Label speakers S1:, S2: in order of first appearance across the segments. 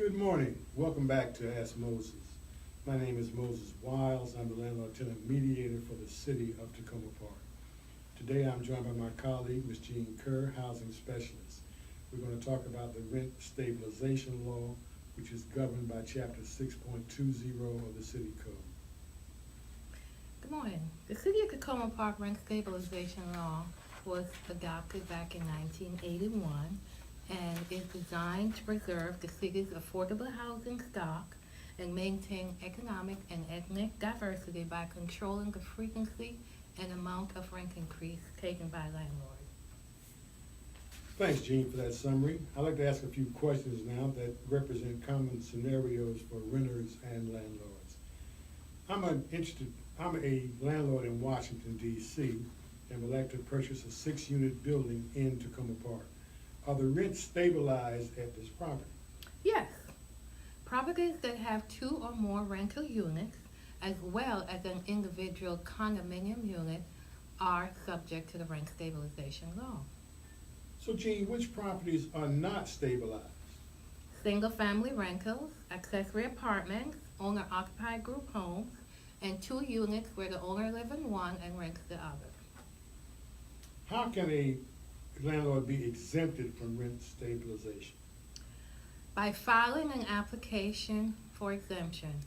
S1: Good morning. Welcome back to Ask Moses. My name is Moses Wiles. I'm the landlord-tenant mediator for the city of Takoma Park. Today I'm joined by my colleague, Ms. Jean Kerr, housing specialist. We're going to talk about the Rent Stabilization Law, which is governed by Chapter 6.20 of the City Code.
S2: Good morning. The City of Takoma Park Rent Stabilization Law was adopted back in 1981 and is designed to preserve the city's affordable housing stock and maintain economic and ethnic diversity by controlling the frequency and amount of rent increase taken by landlords.
S1: Thanks, Jean, for that summary. I'd like to ask a few questions now that represent common scenarios for renters and landlords. I'm a landlord in Washington, D.C., and would like to purchase a 6-unit building in Takoma Park. Are the rents stabilized at this property?
S2: Yes, properties that have 2 or more rental units, as well as an individual condominium unit, are subject to the rent stabilization law.
S1: So, Jean, which properties are not stabilized?
S2: Single-family rentals, accessory apartments, owner-occupied group homes, and 2 units where the owner lives in one and rents the other.
S1: How can a landlord be exempted from rent stabilization?
S2: By filing an application for exemption.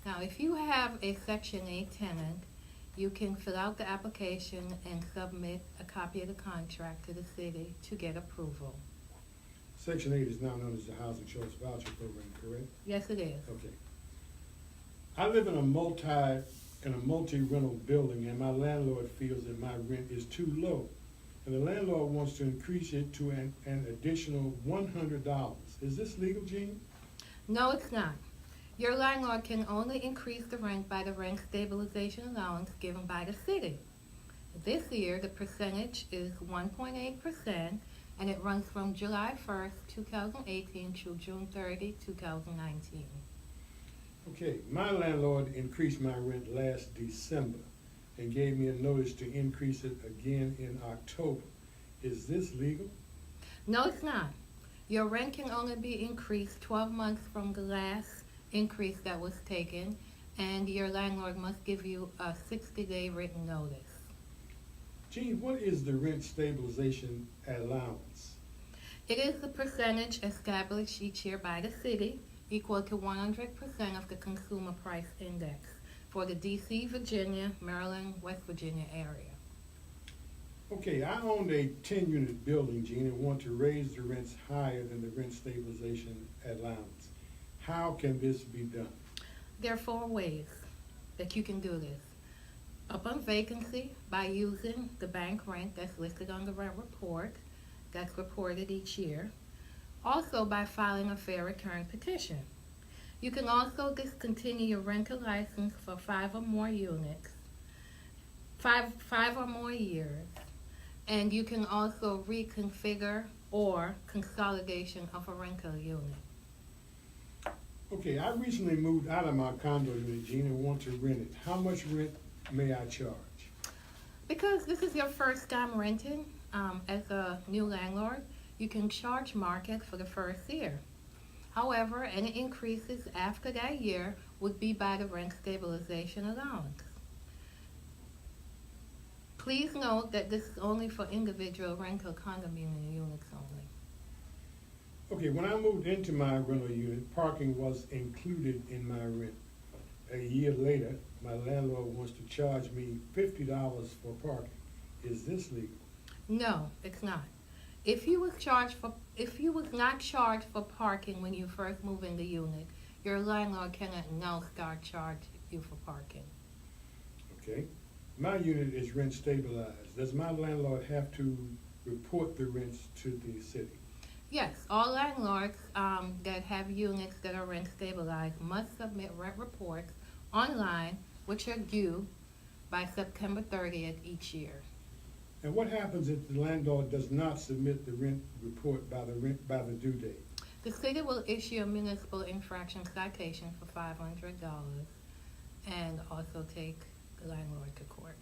S2: Now, if you have a Section 8 tenant, you can fill out the application and submit a copy of the contract to the city to get approval.
S1: Section 8 is now known as the Housing Choice Voucher Program, correct?
S2: Yes, it is.
S1: Okay. I live in a multi-rental building, and my landlord feels that my rent is too low, and the landlord wants to increase it to an additional $100. Is this legal, Jean?
S2: No, it's not. Your landlord can only increase the rent by the rent stabilization allowance given by the city. This year, the percentage is 1.8%, and it runs from July 1st, 2018 through June 30, 2019.
S1: Okay, my landlord increased my rent last December and gave me a notice to increase it again in October. Is this legal?
S2: No, it's not. Your rent can only be increased 12 months from the last increase that was taken, and your landlord must give you a 60-day written notice.
S1: Gene, what is the rent stabilization allowance?
S2: It is the percentage established each year by the city, equal to 100% of the Consumer Price Index for the D.C., Virginia, Maryland, West Virginia area.
S1: Okay, I own a 10-unit building, Gene, and want to raise the rents higher than the rent stabilization allowance. How can this be done?
S2: There are 4 ways that you can do this. Upon vacancy, by using the bank rent that's listed on the rent report that's reported each year. Also by filing a fair return petition. You can also discontinue your rental license for 5 or more units, 5 or more years, and you can also reconfigure or consolidation of a rental unit.
S1: Okay, I recently moved out of my condo unit, Gene, and want to rent it. How much rent may I charge?
S2: Because this is your first time renting as a new landlord, you can charge market for the first year. However, any increases after that year would be by the rent stabilization allowance. Please note that this is only for individual rental condominium units only.
S1: Okay, when I moved into my rental unit, parking was included in my rent. A year later, my landlord wants to charge me $50 for parking. Is this legal?
S2: No, it's not. If you was not charged for parking when you first move in the unit, your landlord cannot now start charging you for parking.
S1: Okay. My unit is rent stabilized. Does my landlord have to report the rents to the city?
S2: Yes, all landlords that have units that are rent stabilized must submit rent reports online, which are due by September 30th each year.
S1: And what happens if the landlord does not submit the rent report by the due date?
S2: The city will issue a municipal infraction citation for $500 and also take the landlord to court.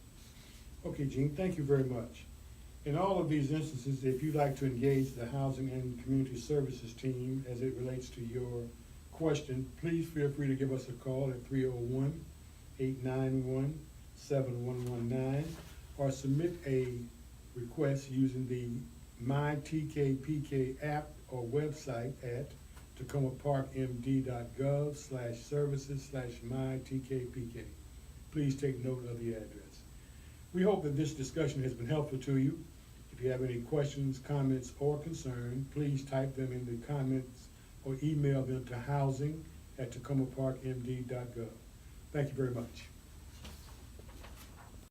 S1: Okay, Gene, thank you very much. In all of these instances, if you'd like to engage the Housing and Community Services team as it relates to your question, please feel free to give us a call at 301-891-7119 or submit a request using the MyTKPK app or website at tacomaparkmd.gov/services/mytkpk. Please take note of the address. We hope that this discussion has been helpful to you. If you have any questions, comments, or concern, please type them in the comments or email them to housing@tacomaparkmd.gov. Thank you very much.